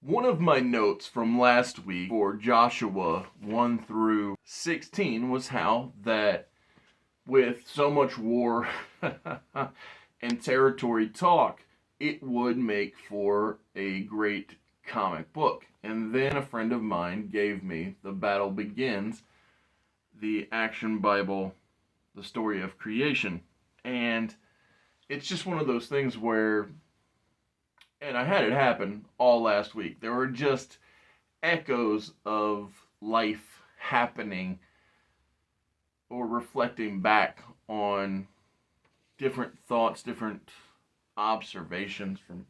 One of my notes from last week for Joshua 1 through 16 was how that with so much war and territory talk, it would make for a great comic book. And then a friend of mine gave me The Battle Begins, the Action Bible, the story of creation. And it's just one of those things where, and I had it happen all last week. There were just echoes of life happening or reflecting back on different thoughts, different observations from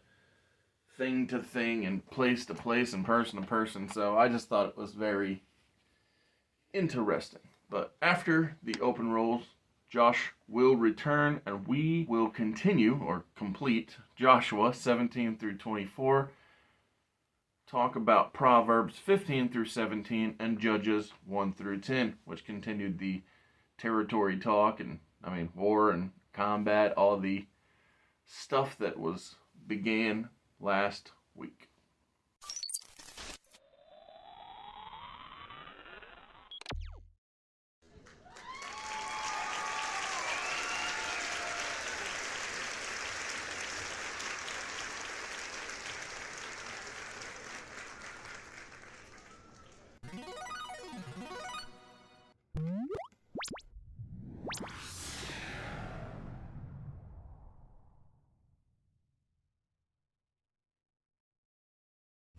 thing to thing and place to place and person to person. So I just thought it was very interesting. But after the open rolls, Josh will return and we will continue or complete Joshua 17 through 24, talk about Proverbs 15 through 17, and Judges 1 through 10, which continued the territory talk and, war and combat, all the stuff that began last week.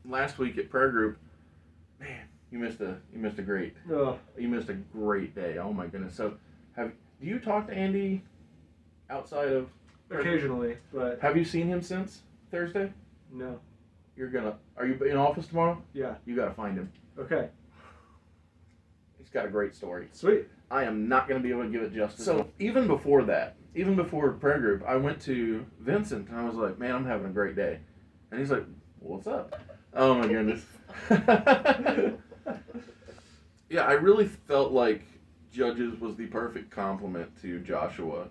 Last week at prayer group, man, you missed a great day. Oh my goodness. So, do you talk to Andy outside of occasionally? But have you seen him since Thursday? No. Are you in office tomorrow? Yeah. You gotta find him. Okay. He's got a great story. Sweet. I am not gonna be able to give it justice. So even before prayer group, I went to Vincent and I was like, man, I'm having a great day. And he's like, what's up? Oh my goodness. Yeah, I really felt like Judges was the perfect complement to Joshua.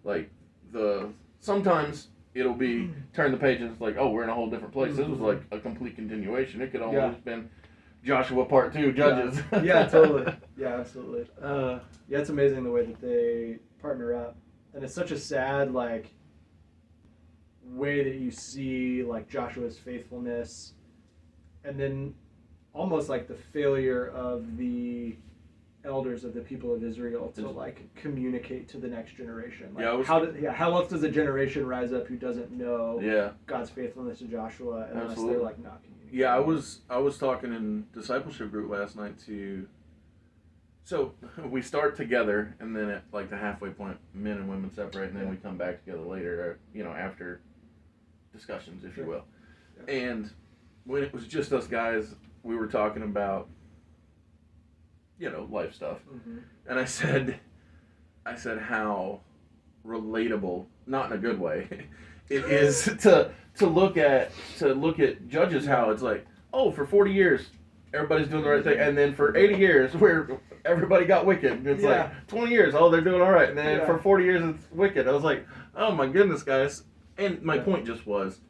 Like sometimes it'll be turn the page and it's like, oh, we're in a whole different place. This was like a complete continuation. It could almost have been Joshua Part 2, Judges. Yeah, totally. Yeah, absolutely. It's amazing the way that they partner up. And it's such a sad, way that you see, Joshua's faithfulness and then almost like the failure of the elders of the people of Israel to, communicate to the next generation. How else does a generation rise up who doesn't know God's faithfulness to Joshua unless they're, not communicating? Yeah, I was talking in discipleship group last night so we start together and then at the halfway point men and women separate and then we come back together later, after discussions, if you will. Yeah. And when it was just us guys, we were talking about life stuff. And I said how relatable, not in a good way, it is to look at Judges, how it's like, oh, for 40 years everybody's doing the right thing, and then for 80 years where everybody got wicked. It's like 20 years, oh, they're doing all right, and then for 40 years it's wicked. I was like, oh my goodness, guys. And my point just was,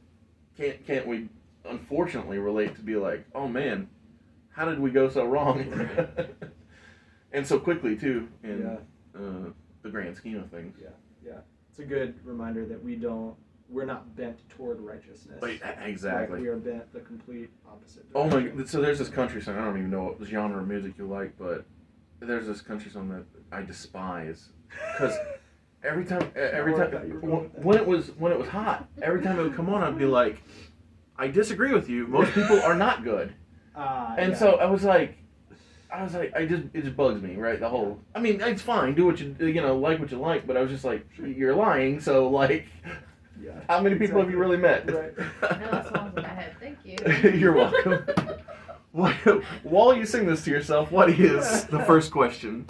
can't we unfortunately relate to be like, oh man, how did we go so wrong? And so quickly too in the grand scheme of things. Yeah. It's a good reminder that we're not bent toward righteousness. Exactly. We are bent the complete opposite direction. Oh my! So there's this country song. I don't even know what genre of music you like, but there's this country song that I despise because every time when it was hot, every time it would come on, I'd be like, I disagree with you. Most people are not good. So I was like, it just bugs me, right? The whole, it's fine, do what you like what you like, but I was just like, you're lying, so how many people have you really met? Right. No, that song's in my head. Thank you. You're welcome. While you sing this to yourself, what is the first question?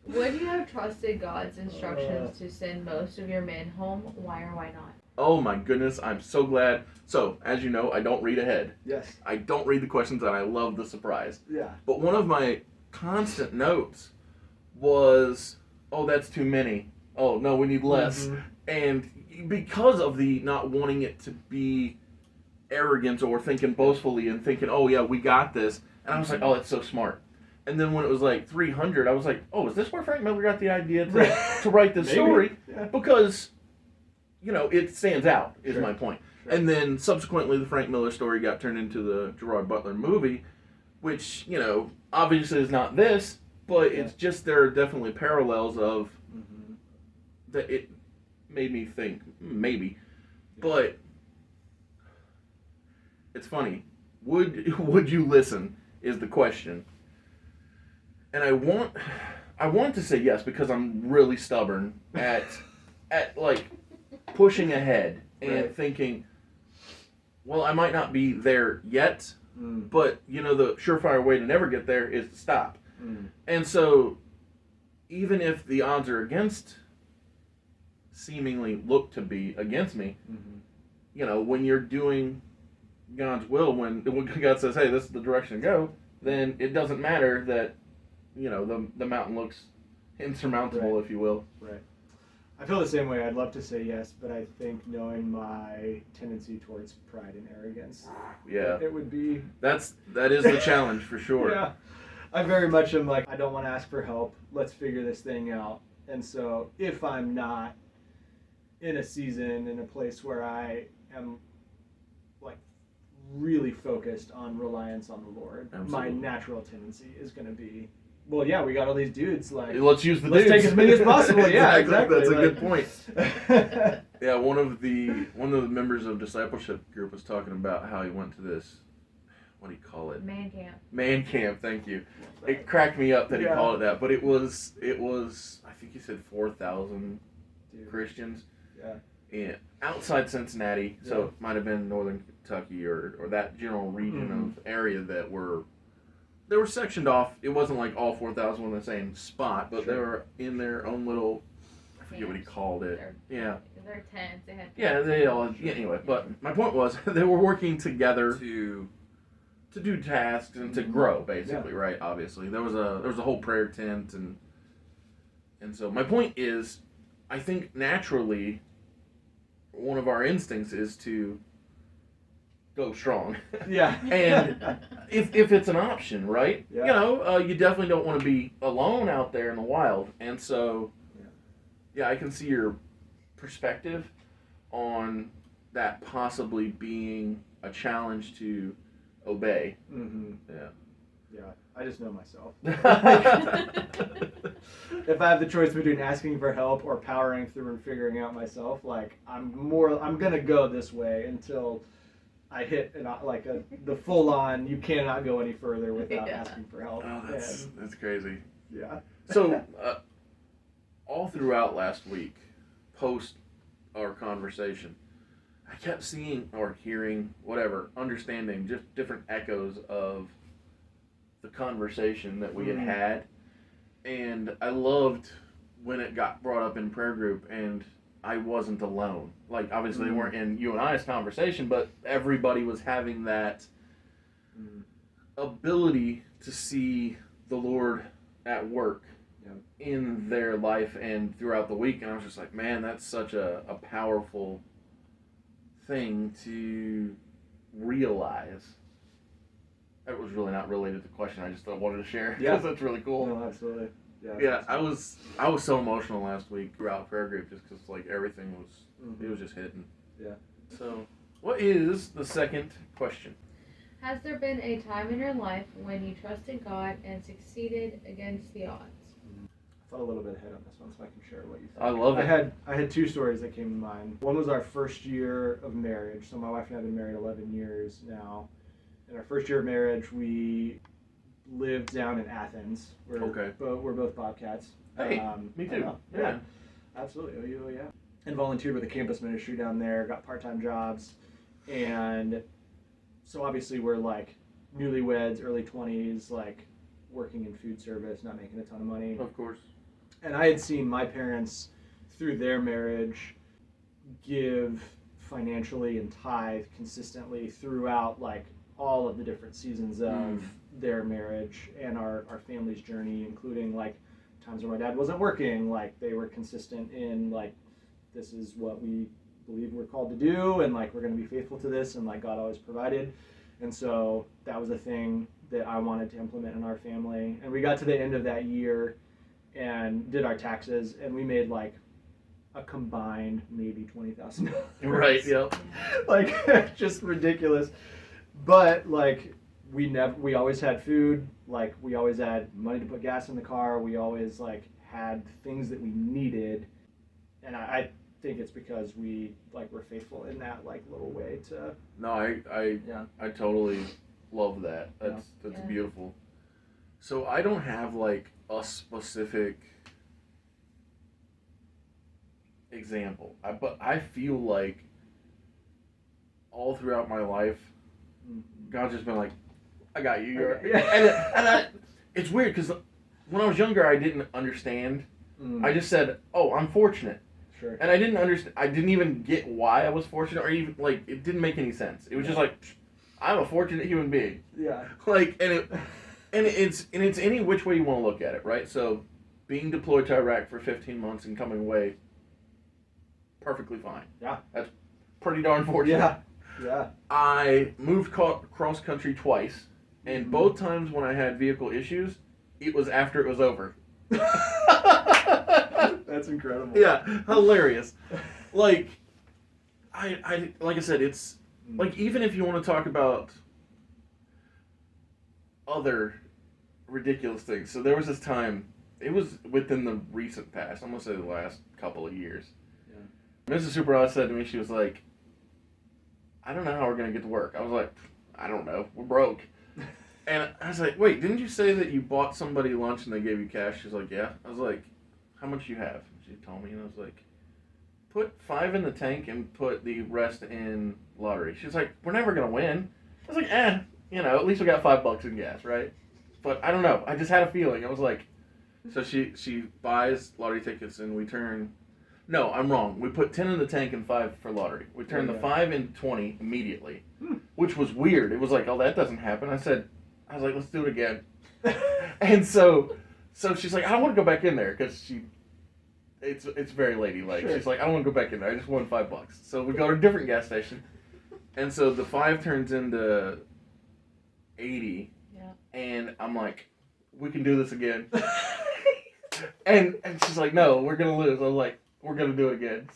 Would you have trusted God's instructions to send most of your men home? Why or why not? Oh my goodness, I'm so glad. So, as you know, I don't read ahead. Yes. I don't read the questions and I love the surprise. Yeah. But one of my constant notes was, oh, that's too many. Oh, no, we need less. And because of the not wanting it to be arrogance or thinking boastfully and thinking, oh yeah, we got this. And I was like, oh, that's so smart. And then when it was like 300, I was like, oh, is this where Frank Miller got the idea to write this Maybe. story? Yeah. Because, it stands out, is Sure. my point. Sure. And then subsequently, the Frank Miller story got turned into the Gerard Butler movie, which, obviously is not this, but it's just there are definitely parallels of Mm-hmm. that it made me think, maybe. But it's funny. Would you listen is the question. And I want to say yes because I'm really stubborn at like pushing ahead and Right. thinking, well, I might not be there yet, Mm. but the surefire way to never get there is to stop. Mm. And so even if the odds are seemingly look to be against me, Mm-hmm. when you're doing God's will, when God says, hey, this is the direction to go, then it doesn't matter that, the mountain looks insurmountable, Right. if you will. Right. I feel the same way. I'd love to say yes, but I think knowing my tendency towards pride and arrogance, Yeah. it would be. That is the challenge for sure. Yeah. I very much am like, I don't want to ask for help. Let's figure this thing out. And so if I'm not in a season, in a place where I am like really focused on reliance on the Lord, Absolutely. my natural tendency is going to be, well, yeah, we got all these dudes. Like, Let's use the let's dudes. take as many as possible. Yeah, exactly. That's a Like- good point. Yeah, one of the members of discipleship group was talking about how he went to this, what do you call it? Man camp. Man camp. Thank you. It cracked me up that he Yeah. called it that, but it was I think he said 4,000 Dude. Christians. Yeah. Outside Cincinnati, so Yeah. it might have been northern Kentucky or that general region Mhm. of area that they were sectioned off. It wasn't like all 4,000 were in the same spot, but they Sure. were in their own little, I forget what he called it. Yeah. They're tents. They had Yeah, tents. they all. Yeah, anyway, but my point was they were working together to do tasks and to grow, basically, right? Obviously, there was a whole prayer tent, and so my point is, I think naturally, one of our instincts is to go strong, Yeah. and if it's an option, right? Yeah. You definitely don't want to be alone out there in the wild, and so yeah, I can see your perspective on that possibly being a challenge to obey. Mm-hmm. Yeah. Yeah. I just know myself. Yeah. If I have the choice between asking for help or powering through and figuring out myself, like I'm gonna go this way until I hit the full on. You cannot go any further without Yeah. asking for help. Oh, that's crazy. Yeah. So, all throughout last week, post our conversation, I kept seeing or hearing, whatever, understanding, just different echoes of the conversation that we had had. And I loved when it got brought up in prayer group and I wasn't alone. Like, obviously, they weren't in you and I's conversation, but everybody was having that ability to see the Lord at work in their life and throughout the week. And I was just like, man, that's such a powerful thing to realize. That was really not related to the question. I just wanted to share because that's really cool. No, absolutely. Yeah, I was so emotional last week throughout prayer group just because like everything was it was just hitting. Yeah. So, what is the second question? Has there been a time in your life when you trusted God and succeeded against the odds? I thought a little bit ahead on this one, so I can share what you think. I love it. I had two stories that came to mind. One was our first year of marriage. So my wife and I have been married 11 years now. In our first year of marriage, we lived down in Athens. We're both Bobcats. Hey, me I too. know. Yeah. Absolutely. Oh, yeah. And volunteered with the campus ministry down there, got part-time jobs. And so obviously we're like newlyweds, early 20s, like working in food service, not making a ton of money. Of course. And I had seen my parents through their marriage give financially and tithe consistently throughout like all of the different seasons of their marriage and our family's journey, including like times when my dad wasn't working. Like they were consistent in like, this is what we believe we're called to do, and like we're going to be faithful to this, and like God always provided. And so that was a thing that I wanted to implement in our family. And we got to the end of that year and did our taxes, and we made like a combined maybe $20,000. Right. Yep. Like just ridiculous. But like we always had food. Like we always had money to put gas in the car. We always like had things that we needed, and I think it's because we like were faithful in that like little way to. No, I totally love that. That's Yeah. beautiful. So I don't have like a specific example. But I feel like all throughout my life, God's just been like, I got you. You're, it's weird because when I was younger, I didn't understand. I just said, oh, I'm fortunate. Sure. And I didn't understand. I didn't even get why I was fortunate, or even like it didn't make any sense. It was just like, I'm a fortunate human being. Yeah. Like, and it's any which way you want to look at it, right? So, being deployed to Iraq for 15 months and coming away, perfectly fine. Yeah. That's pretty darn fortunate. Yeah. Yeah. I moved cross country twice, and both times when I had vehicle issues, it was after it was over. That's incredible. Yeah, hilarious. Like, I like I said, it's like even if you want to talk about other ridiculous things. So there was this time. It was within the recent past. I'm gonna say the last couple of years. Yeah. Mrs. Superodd said to me, she was like, I don't know how we're going to get to work. I was like, I don't know. We're broke. And I was like, wait, didn't you say that you bought somebody lunch and they gave you cash? She's like, yeah. I was like, how much do you have? She told me, and I was like, put 5 in the tank and put the rest in lottery. She's like, we're never going to win. I was like, at least we got $5 in gas, right? But I don't know. I just had a feeling. I was like, so she buys lottery tickets and we turn... No, I'm wrong. We put 10 in the tank and 5 for lottery. We turned the 5 into 20 immediately, which was weird. It was like, oh, that doesn't happen. I was like, let's do it again. And so she's like, I don't want to go back in there because it's very ladylike. Sure. She's like, I don't want to go back in there. I just won $5. So we go to a different gas station, and so the 5 turns into 80. Yeah. And I'm like, we can do this again. and she's like, no, we're gonna lose. I was like, we're going to do it again.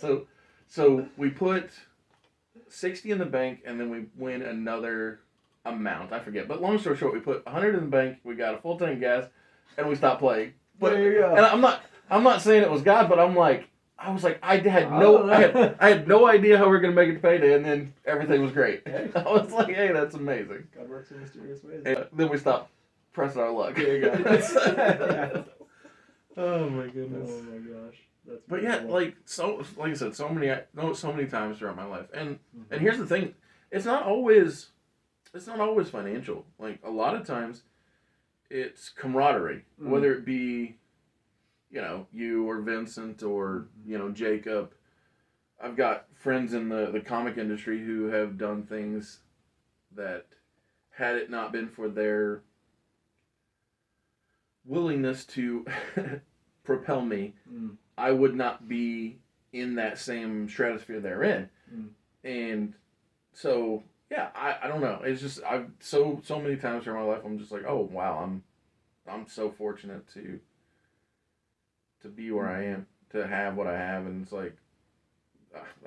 So we put 60 in the bank, and then we win another amount. I forget. But long story short, we put 100 in the bank, we got a full tank of gas, and we stopped playing. But, there you go. And I'm not saying it was God, but I had no idea how we were going to make it to payday, and then everything was great. Hey. I was like, hey, that's amazing. God works in mysterious ways. And then we stopped pressing our luck. There you go. Yeah. Oh, my goodness. Oh, my gosh. That's but yeah, like I said, so many times throughout my life, and here's the thing, it's not always financial. Like a lot of times, it's camaraderie, whether it be, you or Vincent or Jacob. I've got friends in the comic industry who have done things that, had it not been for their willingness to propel me, I would not be in that same stratosphere they're in. And so, yeah, I don't know. It's just, I've so many times through my life, I'm just like, oh, wow, I'm so fortunate to be where I am, to have what I have. And it's like,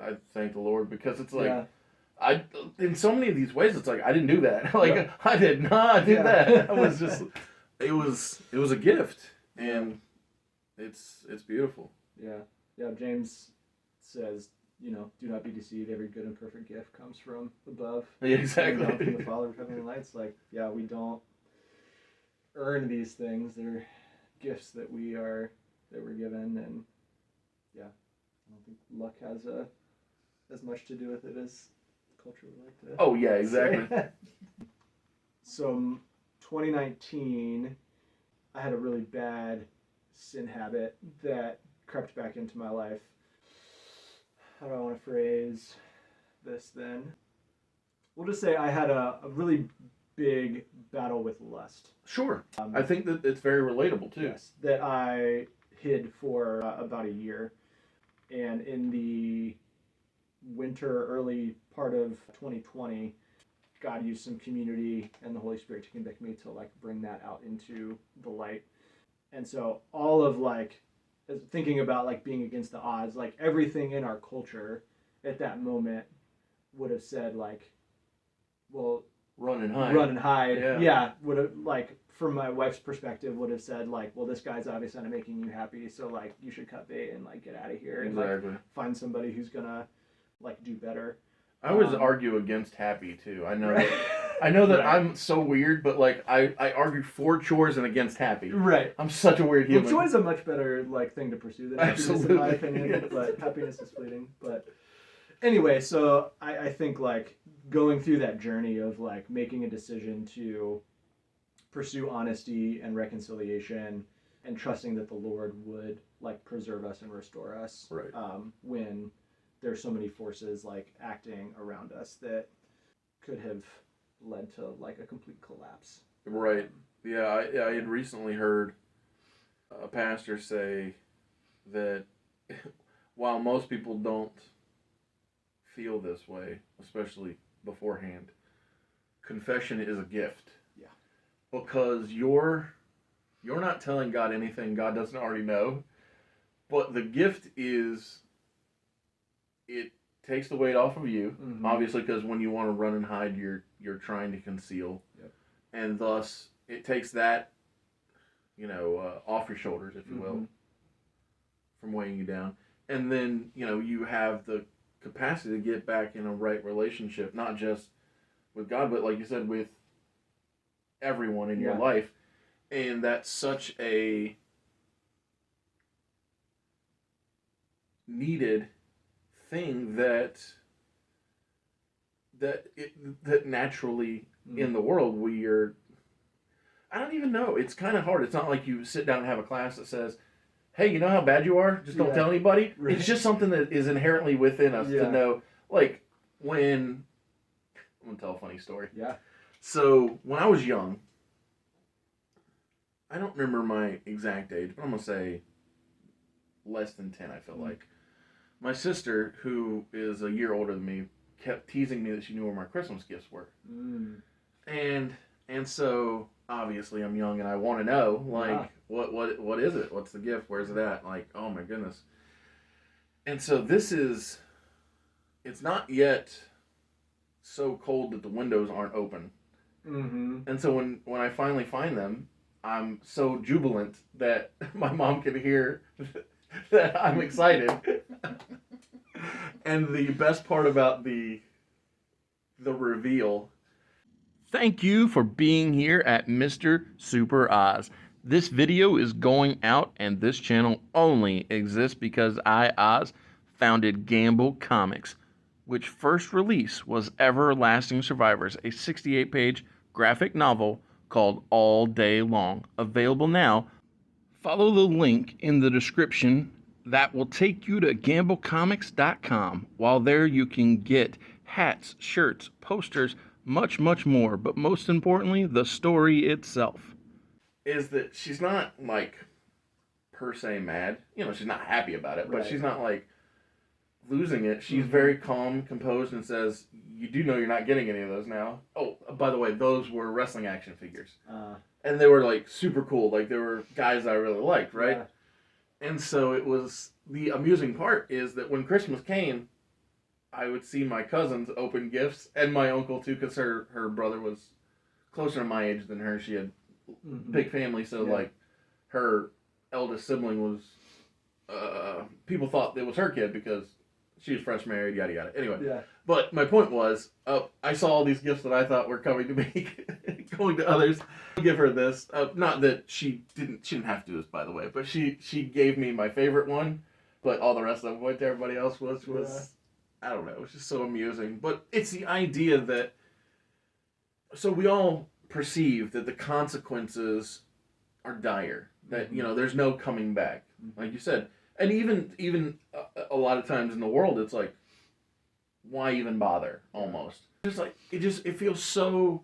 I thank the Lord, because it's like, in so many of these ways, it's like, I didn't do that. Like, I did not do that. I was just, it was a gift, and it's beautiful. Yeah. James says, do not be deceived. Every good and perfect gift comes from above. Yeah, exactly. From the Father of heavenly lights. Like, we don't earn these things. They're gifts that we're given, and I don't think luck has as much to do with it as culture would like to. Oh yeah, exactly. So, 2019, I had a really bad sin habit that crept back into my life. How do I want to phrase this then? We'll just say I had a really big battle with lust. Sure. I think that it's very relatable too. Yes, that I hid for about a year. And in the winter, early part of 2020, God used some community and the Holy Spirit to convict me to like bring that out into the light. And so all of like thinking about like being against the odds, like everything in our culture at that moment would have said like, well, Run and hide. run and hide. Yeah. Yeah, would have like from my wife's perspective would have said like, well, this guy's obviously not making you happy, so like you should cut bait and like get out of here and like Exactly. find somebody who's gonna like do better. I always argue against happy too. I know Right. I know that Right. I'm so weird, but like I argue for chores and against happy. Right. I'm such a weird Well, human. joy is a much better like thing to pursue than happiness, in my Absolutely, opinion. yes. But happiness is fleeting. But anyway, so I think like going through that journey of like making a decision to pursue honesty and reconciliation, and trusting that the Lord would like preserve us and restore us. Right. When there's so many forces like acting around us that could have led to like a complete collapse. Right. Yeah, I had recently heard a pastor say that while most people don't feel this way, especially beforehand, confession is a gift. Yeah. Because you're not telling God anything God doesn't already know, but the gift is it takes the weight off of you, Mhm. obviously, because when you want to run and hide, you're trying to conceal, Yep. and thus it takes that, off your shoulders, if you will, Mhm. from weighing you down, and then you have the capacity to get back in a right relationship, not just with God, but like you said, with everyone in your Yeah. life, and that's such a needed thing that naturally in the world I don't even know. It's kind of hard. It's not like you sit down and have a class that says, "Hey, you know how bad you are? Just don't Yeah. tell anybody." Right. It's just something that is inherently within us Yeah. to know. Like when I'm gonna tell a funny story. Yeah. So when I was young, I don't remember my exact age, but I'm gonna say less than 10. I feel like my sister, who is a year older than me, kept teasing me that she knew where my Christmas gifts were, and so obviously I'm young and I want to know like what is it? What's the gift? Where's it at? Like, oh my goodness. And so it's not yet so cold that the windows aren't open. Mm-hmm. And so when I finally find them, I'm so jubilant that my mom can hear that I'm excited. And the best part about the reveal. Thank you for being here at Mr. Super Oz. This video is going out, and this channel only exists because I, Oz, founded Gamble Comics, which first release was Everlasting Survivors, a 68-page graphic novel called All Day Long. Available now. Follow the link in the description that will take you to gamblecomics.com. While there, you can get hats, shirts, posters, much, much more. But most importantly, the story itself. Is that she's not, like, per se mad. She's not happy about it, but Right. she's not, like, losing it. She's very calm, composed, and says, "You do know you're not getting any of those now." Oh, by the way, those were wrestling action figures. And they were, like, super cool. Like, they were guys I really liked, right? Yeah. And so it was, the amusing part is that when Christmas came, I would see my cousins open gifts, and my uncle too, because her brother was closer to my age than her. She had big family, so Yeah. like her eldest sibling was, people thought it was her kid because she was fresh married, yada yada. Anyway, Yeah. but my point was, I saw all these gifts that I thought were coming to me, going to others. I'll give her this. Not that she didn't have to do this, by the way, but she gave me my favorite one, but all the rest of them went to everybody else. Was I don't know. It was just so amusing. But it's the idea that, so we all perceive that the consequences are dire. That there's no coming back, like you said. And even a lot of times in the world, it's like, why even bother? Almost. Just like it feels so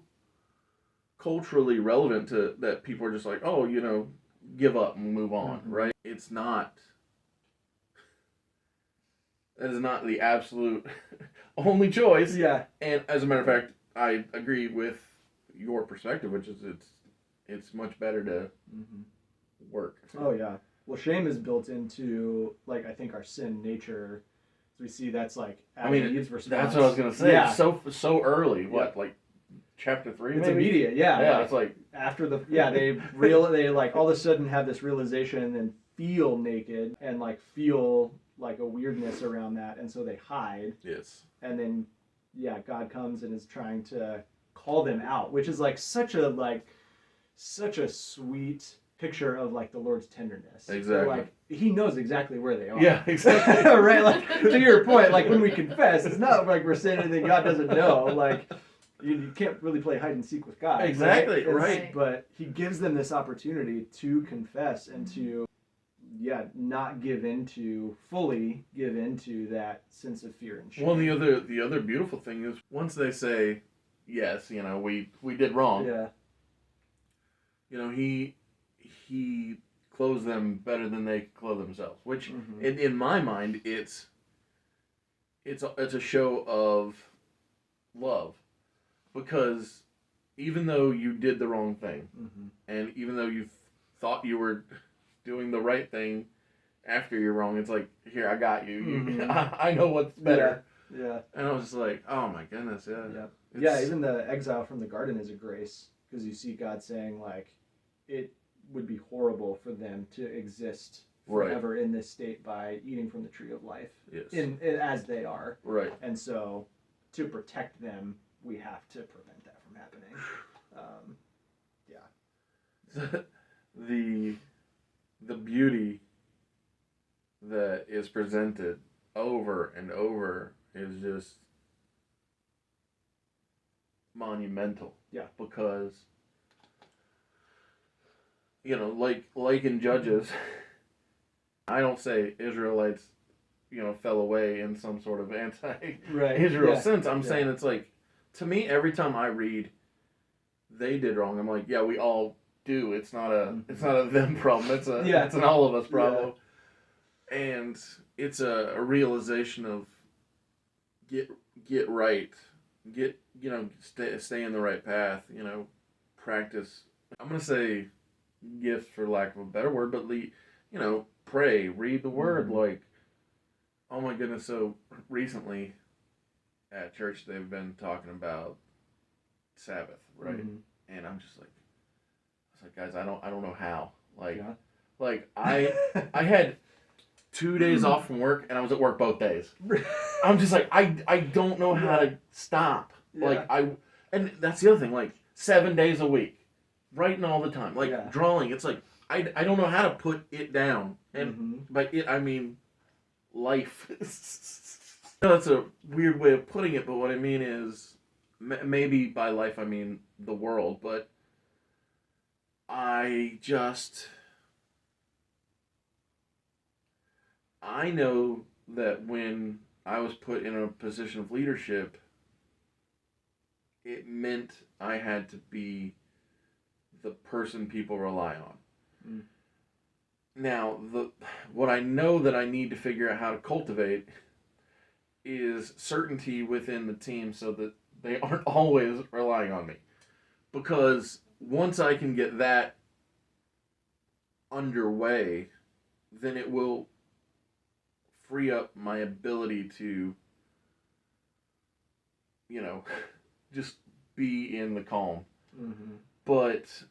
culturally relevant to that people are just like, oh, give up and move on, right? It's not. That is not the absolute only choice. Yeah. And as a matter of fact, I agree with your perspective, which is it's much better to work. Oh yeah. Well, shame is built into like I think our sin nature. So we see that's like Adam and Eve's response. That's what I was gonna say. Yeah. So early. What, like chapter 3? It's maybe? immediate. Yeah. Yeah. Like, It's like after they like all of a sudden have this realization and feel naked and like feel like a weirdness around that, and so they hide. yes. And then God comes and is trying to call them out, which is like such a sweet picture of like the Lord's tenderness. Exactly. So, like he knows exactly where they are. Yeah. Exactly. Right. Like to your point, like when we confess, it's not like we're saying anything God doesn't know. Like you can't really play hide and seek with God. Exactly, It's- right. But he gives them this opportunity to confess and to not fully give into that sense of fear and shame. Well, the other beautiful thing is once they say, yes, we did wrong. Yeah. He clothes them better than they clothe themselves. Which, Mhm. in my mind, it's a show of love, because even though you did the wrong thing, Mm-hmm. and even though you thought you were doing the right thing after you're wrong, it's like, here, I got you. Mhm. I know what's better. Yeah. And I was just like, oh my goodness, yeah. Yeah. It's- Yeah, even the exile from the garden is a grace, because you see God saying like it would be horrible for them to exist Right. forever in this state by eating from the tree of life Yes. as they are. Right. And so to protect them, we have to prevent that from happening. The beauty that is presented over and over is just monumental. Yeah. Because like in Judges, I don't say Israelites, fell away in some sort of anti-Israel Right. sense. I'm Yeah. saying it's like, to me, every time I read they did wrong, I'm like, yeah, we all do. It's not a them problem. It's an all of us problem. And it's a realization of get right, stay in the right path. Practice. I'm gonna say gifts for lack of a better word, but pray, read the word. Mhm. Like, oh my goodness! So recently at church they've been talking about Sabbath, right? Mhm. And I'm just like, I was like, guys, I don't know how. Like, Yeah. like I had 2 days off from work and I was at work both days. I'm just like, I don't know how to stop. Yeah. Like and that's the other thing, like 7 days a week, writing all the time, like Yeah. drawing. It's like, I don't know how to put it down. And Mhm. by it, I mean life. That's a weird way of putting it, but what I mean is, maybe by life I mean the world, but I know that when I was put in a position of leadership, it meant I had to be the person people rely on. Mm. Now, what I know that I need to figure out how to cultivate is certainty within the team so that they aren't always relying on me. Because once I can get that underway, then it will free up my ability to, just be in the calm. Mhm. But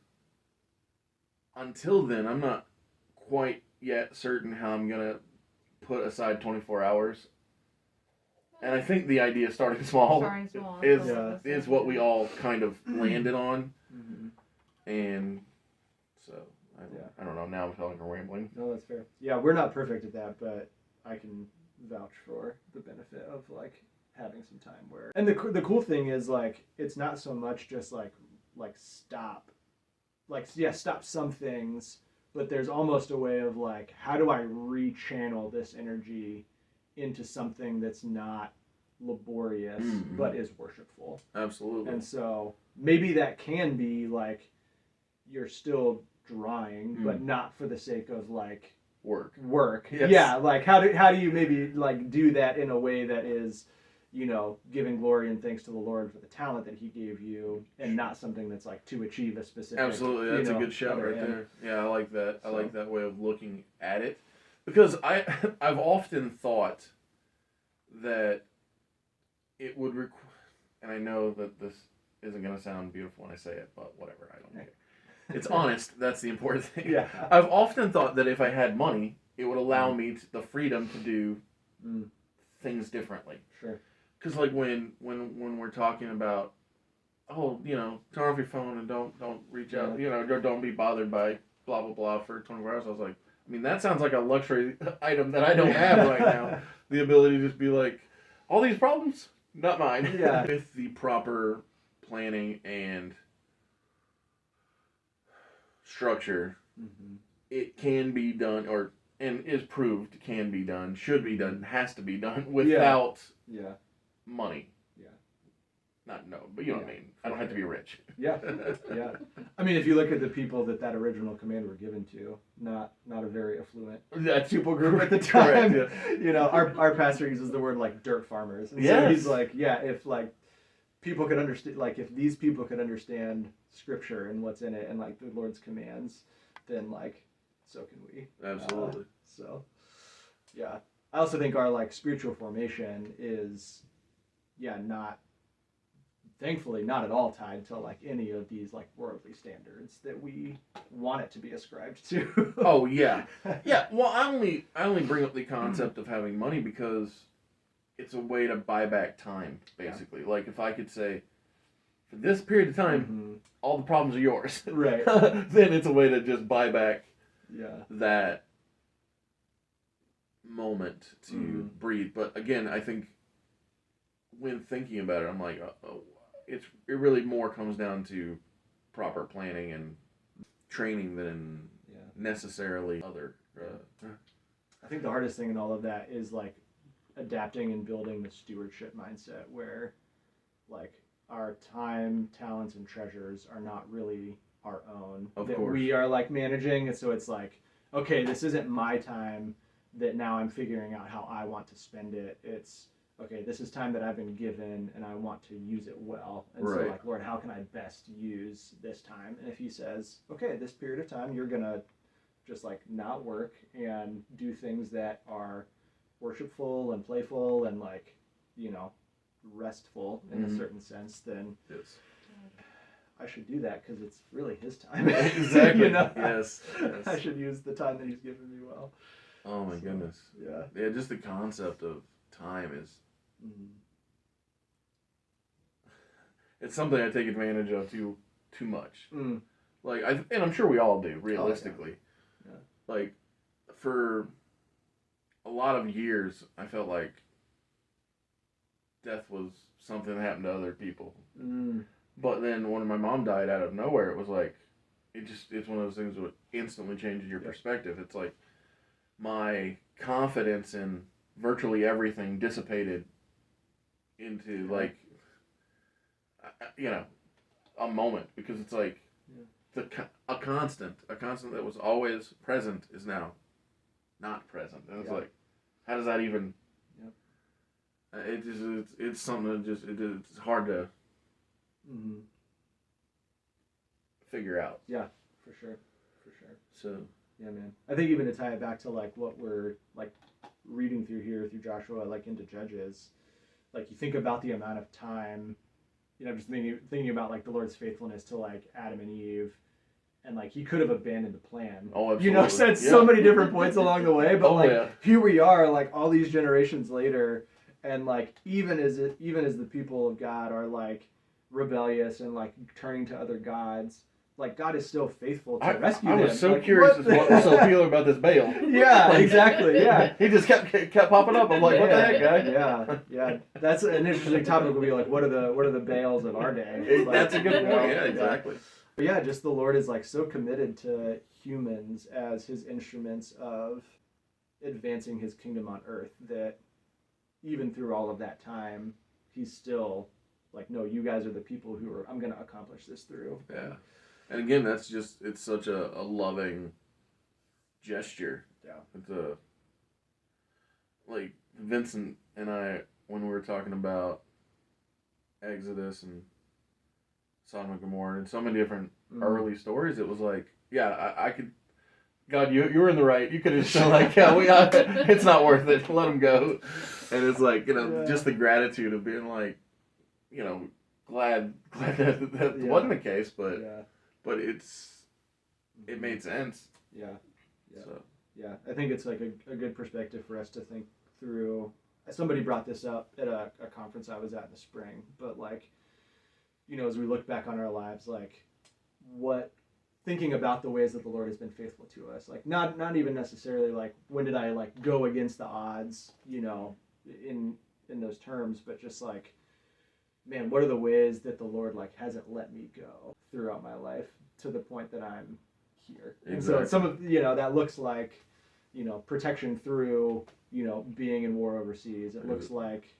until then, I'm not quite yet certain how I'm going to put aside 24 hours. And I think the idea of starting small is what we all kind of landed on. Mhm. And so, Yeah. I don't know, now I'm feeling like I'm rambling. No, that's fair. Yeah, we're not perfect at that, but I can vouch for the benefit of like having some time where. And the cool thing is like it's not so much just like stop, stop some things, but there's almost a way of like how do I rechannel this energy into something that's not laborious Mhm. but is worshipful. Absolutely. And so maybe that can be like you're still drawing, but Mm. not for the sake of like work. Yes. Yeah, like how do you maybe like do that in a way that is, giving glory and thanks to the Lord for the talent that He gave you, and not something that's like to achieve a specific. Absolutely, that's a good shout other right end. there. Yeah, I like that. I So. like that way of looking at it, because I've often thought that it would and I know that this isn't going to sound beautiful when I say it, but whatever, I don't care. It's honest. That's the important thing. Yeah. I've often thought that if I had money, it would allow me the freedom to do things differently. Sure. Because like when we're talking about, turn off your phone and don't reach out, don't be bothered by blah blah blah for 24 hours. I was like, I mean, that sounds like a luxury item that I don't have right now. The ability to just be like, all these problems, not mine. Yeah. With the proper planning and structure, it can be done, and is proved can be done, should be done, has to be done without money. Yeah. But you know what I mean. I don't have to be rich. Yeah. Yeah. I mean, if you look at the people that original command were given to, not a very affluent people group at the time. Correct, yeah. Our pastor uses the word like dirt farmers. And yes. So he's like, if like people could understand, like if these people could understand Scripture and what's in it and like the Lord's commands, then like so can we. Absolutely. So, yeah. I also think our like spiritual formation is, thankfully not at all tied to like any of these like worldly standards that we want it to be ascribed to. Oh yeah. Yeah. Well, I only bring up the concept of having money because it's a way to buy back time, basically. Like if I could say, for this period of time, all the problems are yours. Right. Then it's a way to just buy back that moment to breathe. But again, I think when thinking about it, I'm like, it really more comes down to proper planning and training than necessarily other. I think the hardest thing in all of that is like adapting and building the stewardship mindset where like our time, talents, and treasures are not really our own. Of that course. We are like managing, and so it's like, okay, this isn't my time that now I'm figuring out how I want to spend it. It's okay, this is time that I've been given and I want to use it well. And so like, Lord, how can I best use this time? And if He says, okay, this period of time you're gonna just like not work and do things that are worshipful and playful and like, restful in a certain sense, then I should do that because it's really His time. Exactly. Yes. I should use the time that He's given me well. Oh my goodness. Yeah. Yeah, just the concept of time is it's something I take advantage of too much. Like and I'm sure we all do, realistically. Oh, yeah. Like for a lot of years I felt like death was something that happened to other people. But then when my mom died out of nowhere, it was like it's one of those things that instantly changes your perspective. It's like my confidence in virtually everything dissipated into like a moment, because it's like a constant that was always present is now not present, and it's like, how does that even? It's something that it's hard to figure out. Yeah, for sure. So yeah, man. I think even to tie it back to like what we're like reading through here through Joshua, like into Judges, like you think about the amount of time, just thinking about like the Lord's faithfulness to like Adam and Eve, and like He could have abandoned the plan. Oh, absolutely. Said so many different points along the way, but here we are, like all these generations later, and like even as the people of God are like rebellious and like turning to other gods, like God is still faithful to rescue them. I was so like, curious as what was so appealing about this Baal. Yeah, exactly. Yeah, he just kept popping up. I'm like, what the heck, guy? Yeah. That's an interesting topic. Would be like, what are the Baals of our day? Like, that's a good point. Yeah, exactly. But yeah, just the Lord is like so committed to humans as His instruments of advancing His kingdom on earth that even through all of that time, He's still like, no, you guys are the people who I'm going to accomplish this through. Yeah. And again, it's such a loving gesture Yeah. It's like Vincent and I, when we were talking about Exodus and Sodom and Gomorrah and so many different early stories, it was like, yeah, I could. God, you were in the right. You could have just been like, yeah, it's not worth it. Let them go. And it's like, just the gratitude of being like, glad that wasn't the case, but it made sense. Yeah. So. Yeah, I think it's like a good perspective for us to think through. Somebody brought this up at a conference I was at in the spring, but like, as we look back on our lives, like thinking about the ways that the Lord has been faithful to us, like not even necessarily like when did I like go against the odds, in those terms, but just like, man, what are the ways that the Lord like hasn't let me go throughout my life to the point that I'm here. Exactly. And so some of that looks like protection through being in war overseas. It looks like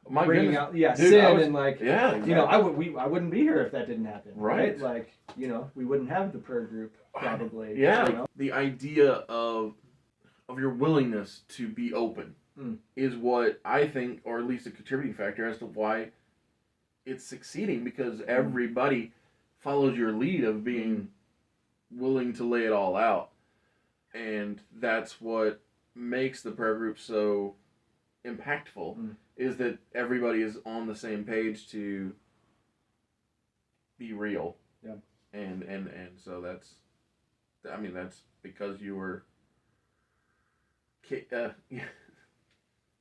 my bringing goodness. out Dude, sin and like exactly. I wouldn't be here if that didn't happen. Right. Like we wouldn't have the prayer group probably. Yeah. The idea of your willingness to be open is what I think, or at least a contributing factor as to why it's succeeding, because everybody follows your lead of being willing to lay it all out. And that's what makes the prayer group so impactful, is that everybody is on the same page to be real. Yeah. And so that's because you were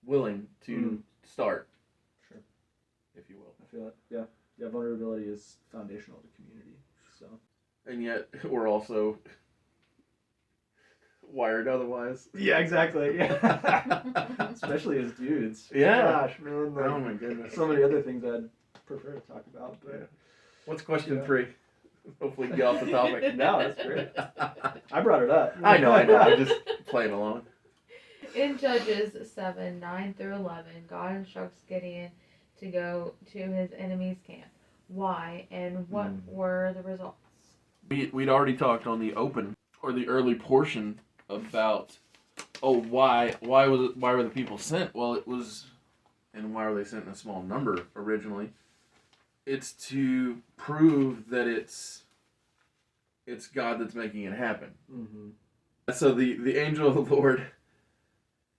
willing to start. Sure. If you will. I feel it. Yeah. Yeah, vulnerability is foundational to community. So. And yet we're also wired otherwise. Yeah, exactly. Yeah. Especially as dudes. Yeah. Gosh, man. Like, Oh my goodness. so many other things I'd prefer to talk about. But Yeah. What's question 3? Hopefully get off the topic. No, that's great. I brought it up. I know. I'm just playing along. In Judges 7:9 through 11, God instructs Gideon to go to his enemy's camp. Why and what were the results? We'd already talked on the open, or the early portion, about why were the people sent? Well, it was, and why were they sent in a small number originally? It's to prove that it's God that's making it happen. Mm-hmm. So the angel of the Lord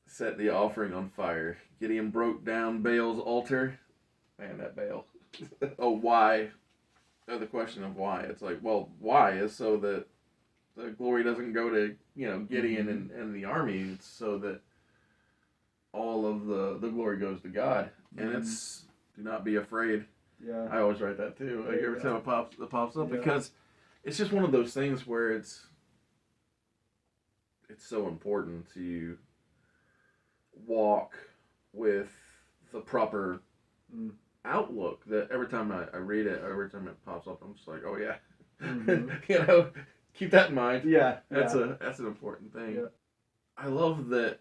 set the offering on fire. Gideon broke down Baal's altar. Man, that Baal. Why? The question of why. It's like, well, why is so that the glory doesn't go to Gideon and the army. It's so that all of the glory goes to God. And it's, do not be afraid. Yeah. I always write that too. Like every time it pops up, Yeah. because it's just one of those things where it's so important to walk with the proper outlook, that every time I read it, every time it pops up, I'm just like, oh yeah. Keep that in mind. Yeah. That's an important thing. Yeah. I love that,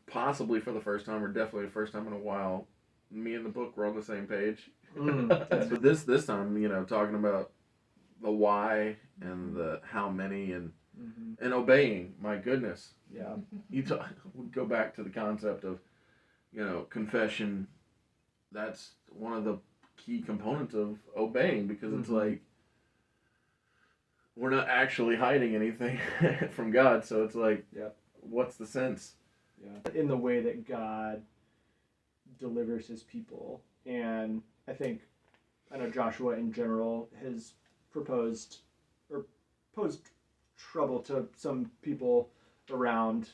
possibly for the first time, or definitely the first time in a while, me and the book were on the same page. But this time, talking about the why and the how many and obeying. My goodness. Yeah. Go back to the concept of, confession. That's one of the key components of obeying, because it's like, we're not actually hiding anything from God. So it's like, what's the sense? Yeah. In the way that God delivers his people. And I know Joshua in general has posed trouble to some people around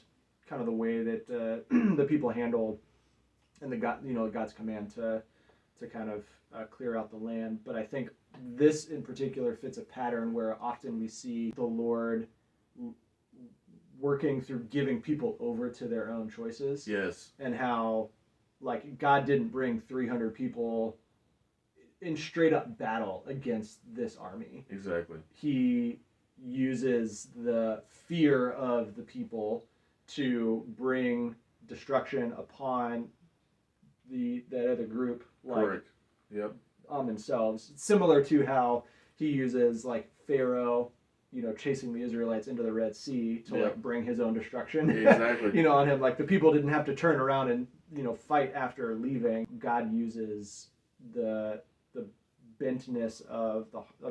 kind of the way that the people handle and God's command to kind of clear out the land. But I think this in particular fits a pattern where often we see the Lord working through giving people over to their own choices. Yes. And how, like, God didn't bring 300 people in straight up battle against this army. Exactly. He uses the fear of the people to bring destruction upon that other group, like, correct. Yep. on themselves. Similar to how he uses like Pharaoh chasing the Israelites into the Red Sea to Yeah. like bring his own destruction. Exactly. On him. Like the people didn't have to turn around and fight after leaving. God uses the bentness of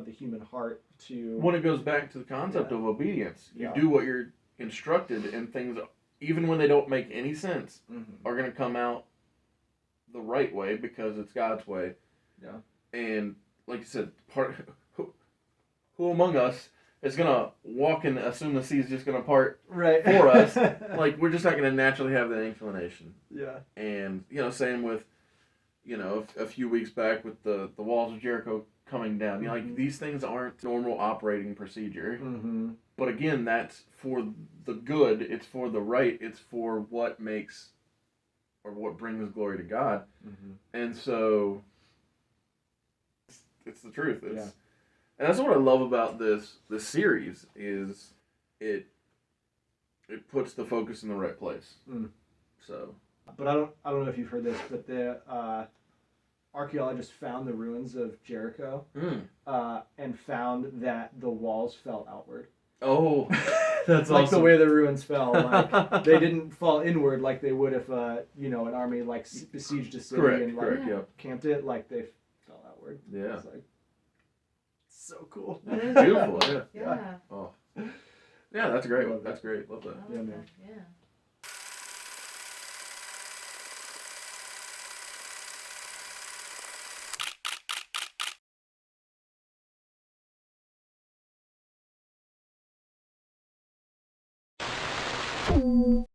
the human heart to. When it goes back to the concept of obedience, you do what you're instructed, and things, even when they don't make any sense, are going to come out the right way because it's God's way. Yeah. And like you said, who among us is going to walk and assume the sea is just going to part Right. for us? Like, we're just not going to naturally have that inclination. Yeah. And, same with, a few weeks back with the walls of Jericho coming down. Like, these things aren't normal operating procedure. Mm-hmm. But again, that's for the good. It's for the right. It's for what makes or what brings glory to God. Mm-hmm. And so it's the truth. And that's what I love about this series is it puts the focus in the right place. So, but I don't know if you've heard this, but the archaeologists found the ruins of Jericho and found that the walls fell outward. Oh, that's like awesome. the way the ruins fell. Like they didn't fall inward like they would if an army like besieged a city and like camped it. Like they fell outward. Yeah. It's like so cool. That is Beautiful. cool. Yeah. Yeah. Oh. Yeah, that's great. Love That's great. Love that. I love Yeah, man. that. Yeah.